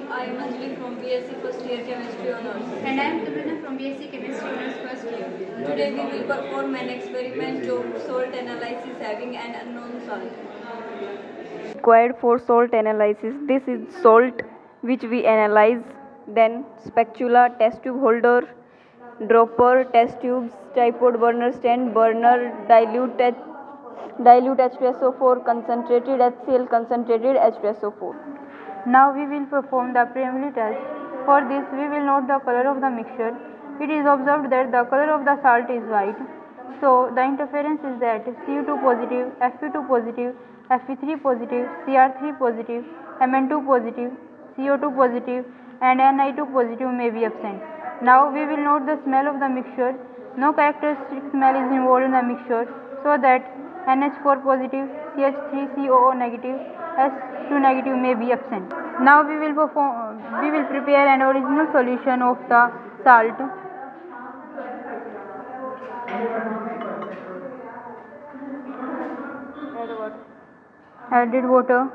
I am Anjali from BSc first year chemistry honors. And I am Tamanna from BSc chemistry honors first year. Today we will perform an experiment of salt analysis having an unknown salt. Required for salt analysis. This is salt which we analyze, then spatula, test tube holder, dropper, test tubes, tripod, burner stand, burner, dilute H2SO4, concentrated HCl, concentrated H2SO4. Now we will perform the preliminary test. For this we will note the color of the mixture. It is observed that the color of the salt is white. So the interference is that Cu2 positive, Fe2 positive, Fe3 positive, Cr3 positive, Mn2 positive, CO2 positive and Ni2 positive may be absent. Now we will note the smell of the mixture. No characteristic smell is involved in the mixture, so that NH4 positive, CH3COO negative, S2 negative may be absent. Now we will prepare an original solution of the salt. Added water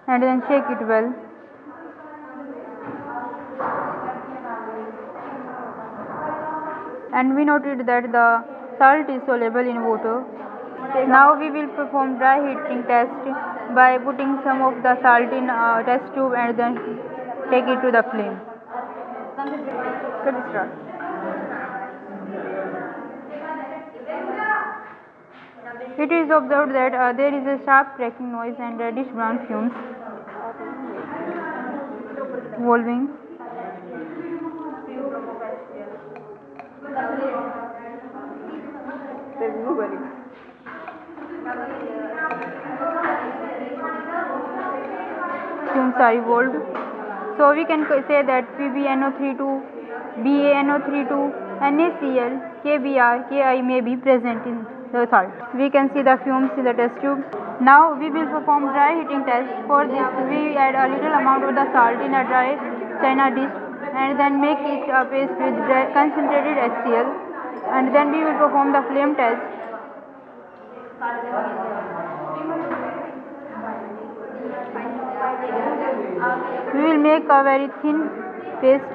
and then shake it well. And we noted that the salt is soluble in water. Now we will perform dry heating test by putting some of the salt in a test tube and then take it to the flame. Let's start. It is observed that there is a sharp cracking noise and reddish brown fumes evolving. Fumes are evolved. So we can say that PbNO32, BaNO32, NaCl, KBr, Ki may be present in the salt. We can see the fumes in the test tube. Now we will perform dry heating test. For this we add a little amount of the salt in a dry china dish and then make it a paste with concentrated HCl, and then we will perform the flame test. We will make a very thin paste.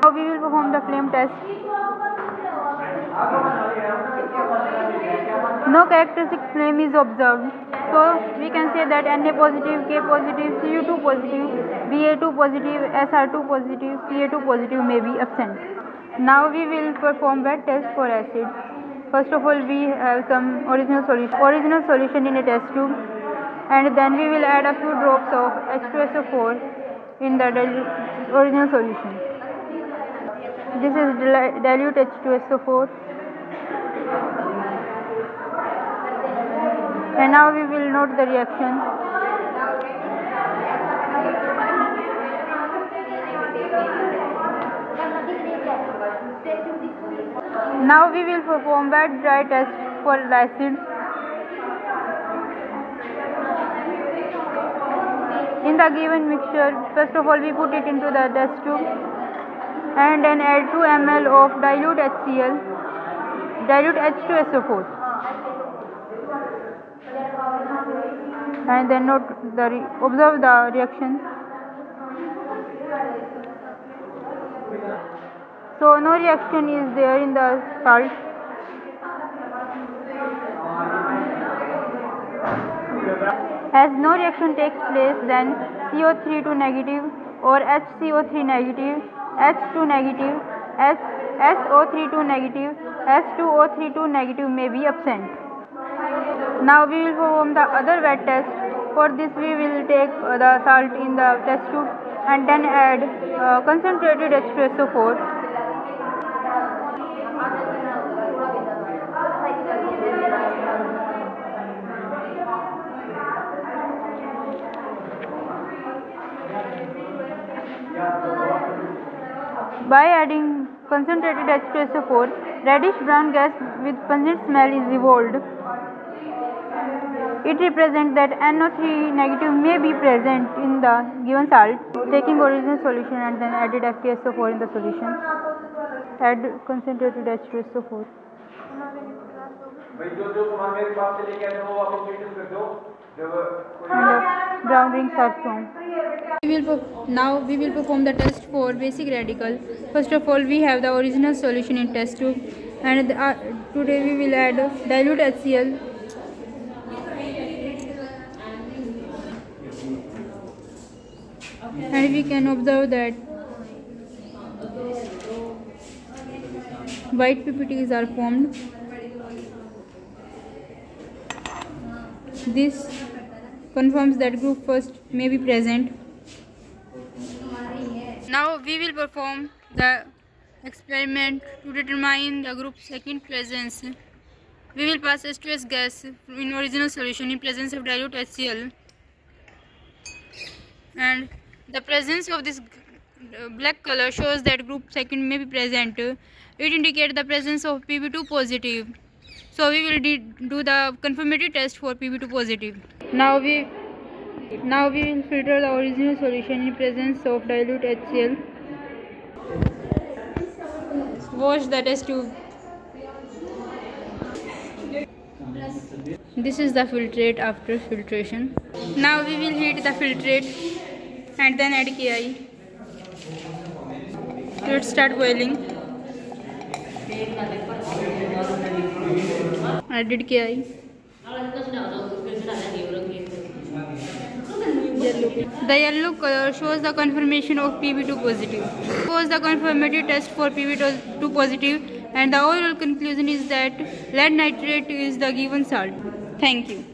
Now we will perform the flame test. No characteristic flame is observed. So we can say that Na positive, K positive, Cu2 positive, Ba2 positive, Sr2 positive, Ca2 positive may be absent. Now we will perform wet test for acid. First of all we have some original solution in a test tube, and then we will add a few drops of H2SO4 in the original solution. This is dilute H2SO4. And now we will note the reaction. Now we will perform wet dry test for the acid. In the given mixture, first of all we put it into the test tube and then add 2 ml of dilute HCl, dilute H2SO4, and then observe the reaction. So no reaction is there in the salt. As no reaction takes place, then CO32 negative or HCO3 negative, H2 negative, SO32 negative, S2O32 negative may be absent. Now we will perform the other wet test. For this we will take the salt in the test tube and then add concentrated H2SO4. By adding concentrated H2SO4, reddish brown gas with pungent smell is evolved. It represents that NO3 negative may be present in the given salt. Taking original solution and then added FeSO4 in the solution. Add concentrated H2SO4. भाई जो जो सामान मेरे पास से लेके आए थे वो वापस रिटर्न कर दो जब And brown rings are formed. Now we will perform the test for basic radical. First of all, we have the original solution in test tube, and today we will add dilute HCl. And we can observe that white PPTs are formed. This confirms that group first may be present. Now we will perform the experiment to determine the group second presence. We will pass H2S gas in original solution in presence of dilute HCl, and the presence of this black color shows that group second may be present. It indicates the presence of Pb2 positive. So we will do the confirmatory test for Pb2 positive. Now we will filter the original solution in presence of dilute HCl. Wash the test tube. This is the filtrate after filtration. Now we will heat the filtrate and then add KI. Let it start boiling. Added KI. The yellow color shows the confirmation of Pb2 positive. This was the confirmatory test for Pb2 positive, and the overall conclusion is that lead nitrate is the given salt. Thank you.